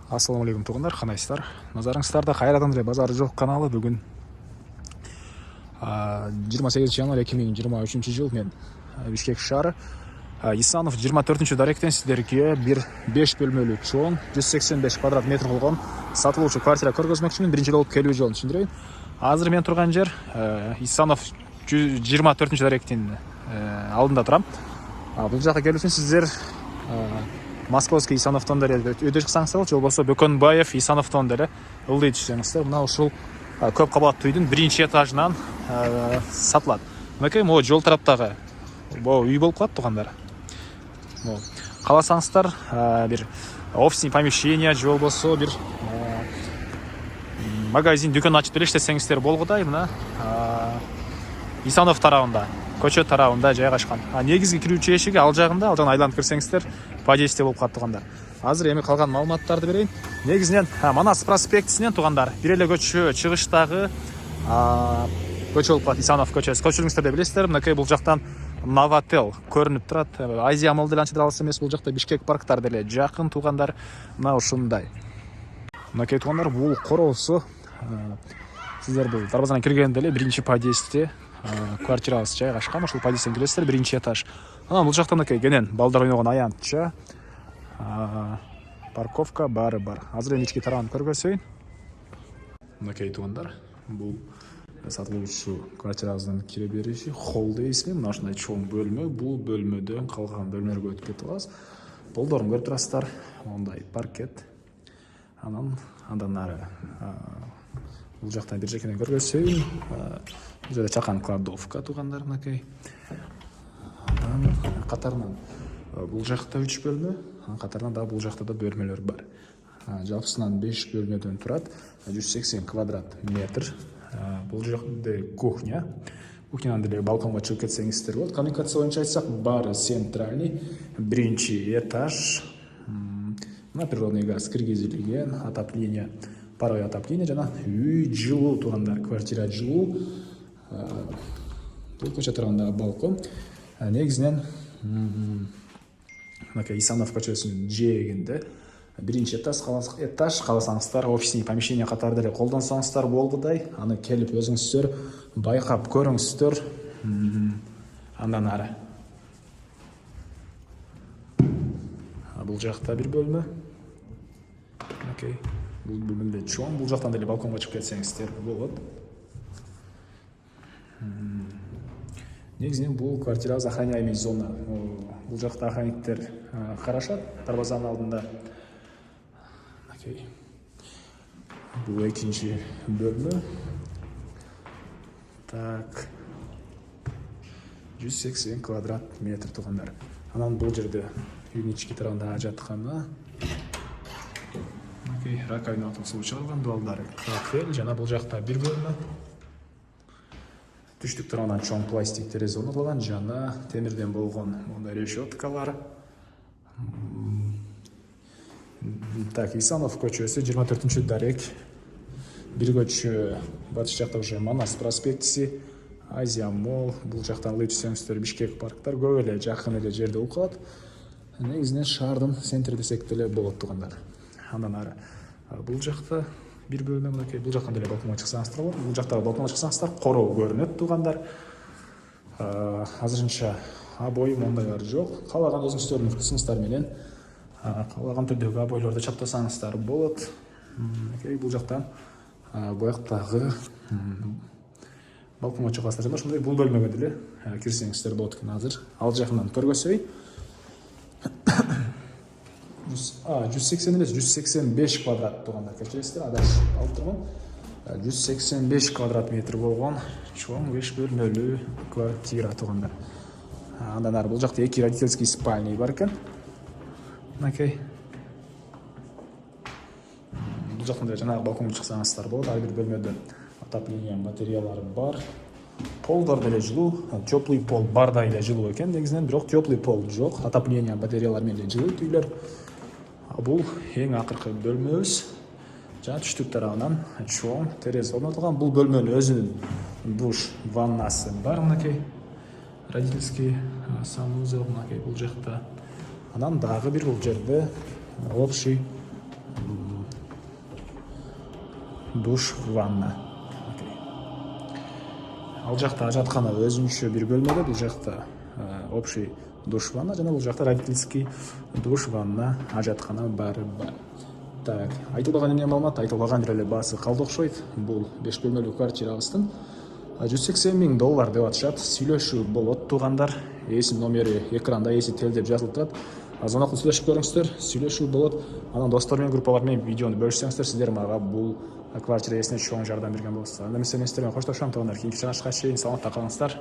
Ассалаумағалейкум туғандар, қанайсыздар? Назарыңыздарда Қайрат Андре базары жоқ каналы. Бүгін 28 январь 2023 жыл мен Бишкек шары. Исанов 24 даректен сіздерге бір 5 бөлмелі чоң 185 квадрат метр болған сатылушы квартира көргөзмөкчүмүн. Биринчи болуп келүү жолун түшүндүрөйүн. Азыр мен турган жер Исанов 24 даректин алдында турам. Бул жака келүү үчүн сиздер Московский Исановтон деле өтө чыксаңыздар болчу, болбосо Бөкөнбаев Исановтон деле ылдый түшсөңүздөр. Мына ушул көп кабаттуу үйдүн биринчи этажынан сатылат. Мынакей могу жол тараптагы үй болуп калат туугандар. Кааласаңыздар бир офисный помещение же болбосо бир магазин, дүкөн ачып деле иштесеңиздер болгудай. Мына Исанов тарабында, көчө тарабында жайгашкан. Негизги кирүүчү эшиги ал жагында, ал жагын айланып кирсеңиздер подъездде болуп калат туугандар. Азыр эми калган маалыматтарды берейин. Негизинен Манас проспектисинен туугандар бир эле көчө чыгыштагы көчө болуп калат, Исанов көчөсү. Көчөлүңүздөрдө билесиздер, мынакей бул жактан Новотел көрүнүп турат. Азия Мол деле анча алыс эмес, бул жакта Бишкек парктар деле жакын туугандар. Мына ушундай. Мынакей туугандар, бул короосу сиздер бул дарбазадан киргенде деле биринчи подъездде квартирабыз жайгашкан. Ушул подъездден киресиздер, биринчи этаж. Бул жакта мынакей кенен балдар ойногон аянтча парковка бары бар. Азыр эми ички тарабын көргөзөйүн. Мынакей туугандар, бул сатылуучу квартирабыздын кире бериши холл дейсизби? Мына ушундай чоң бөлмө. Бул бөлмөдөн калган бөлмөлөргө өтүп кетип алабыз. Болдорун көрүп турасыздар. Мондай паркет. Андан нары бул жактан бир жекеден көргөзөйүн. Бул жерде чакан кладовка туугандар, мынакей. Катарынан бул жакта 3 бөлмө, катарынан да бул жакта да бөлмөлөр бар. Жалпысынан 5 бөлмөдөн турат, 180 квадрат метр. Бул жерде кухня. Кухнянан деле балконго чыгып кетсеңиздер болот. Коммуникация боюнча айтсак, баары центральный, биринчи этаж. Мына природный газ киргизилген, отопление, паровое отопление жана үй жылуу туугандар, квартира жылуу. Бул көчө тарабындагы балкон. Негизинен мынакей Исанов көчөсүнүн жээгинде биринчи этаж кааласаңыздар офисный помещение катары деле колдонсоңуздар болгудай. Аны келип өзүңүздөр байкап көрүңүздөр. Андан ары бул жакта бир бөлмө. Окей. Бул бөлмө деле чоң. Бул жактан деле балконго чыгып кетсеңиздер болот. Негизинен бул квартира охраняемый зона. Бул жакта охранниктер карашат дарбазанын алдында. Окей. Бул экинчи бөлмө. Так. 180 квадрат метр туугандар. Анан бул жерде үйдүн ички тарабында жатканы. Окей, раковина суу чыгарылган, дуалдары кафель. Жана бул жакта бир бөлмө. Түштүк тарабынан чоң пластик терезе орнотулган, жана темирден болгон мондай решеткалар. Так, Исанов көчөсү 24 дарек. Бир көчө батыш жакта уже Манас проспектиси, Азия Мол, бул жактан ылдый түшсөңүздөр Бишкек парктар көп эле жакын эле жерде болуп калат. Негизинен шаардын центри десек деле болот туугандар. Андан ары бул жакта бир бөлмө, мынакей бул жактан деле балконго чыксаңыздар болот. Бул жакта балконго чыксаңыздар короо көрүнөт туугандар. Азырынча обой мондайлар жок. Каалаган өзүңүздөрдүн вкусуңуздар менен каалаган түрдөгү обойлорду чаптасаңыздар болот. Мынакей бул жактан буяктагы балконго чыгасыздар жана ошондой бул бөлмөгө деле кирсеңиздер болот экен. Азыр ал жагынан көргөзөйүн. 180 эмес, 185 квадрат туугандар, кечиресиздер, адашып алып турмун. 185 квадрат метр болгон чоң 5 бөлмөлүү квартира туугандар. Андан ары бул жакта 2 родительский спальня бар экен. Мынакей. Бул жактан деле жанагы балконго чыксаңыздар болот. Ар бир бөлмөдө отопление материалдары бар. Полдар деле жылуу, теплый пол бардай эле жылуу экен. Негизинен бирок теплый пол жок, отопление материалдары менен жылуу үйлөр. Бул эң акыркы бөлмөбүз. Жана түштүк тарабынан чоң терезе орнотулган. Бул бөлмөнүн өзүнүн душ, ваннасы бар, мынакей. Родительский санузел, мынакей бул жакта. Анан дагы бир бул жерде общий душ, ванна. Ал жақта жатқаны өзінше бір бөлмеде, бұл жақта общий душ, ванна, және бұл жақта родительский душ, ванна, жатқаны бары бар. Так, айтылған ене малмат, айтылған рөлі басы қалды оқшойд. Бұл 5 бөлмелі квартирабыздың $180,000 деп атышат. Сүйлөшүү болот туғандар. Есі номері экранда, есі телдеп жазылып тұрады. Азанақыл сүйлөшіп көріңіздер, сүйлөшүү болот. Анан достармен, группалармен видеоны бөлішсеңіздер, сіздер маға бұл квартира есіне чоң жардам берген болсыз. Анда мен сіздермен қоштасамын, туғандар. Кейінгі чыгышқа шейін саламатта қалыңыздар.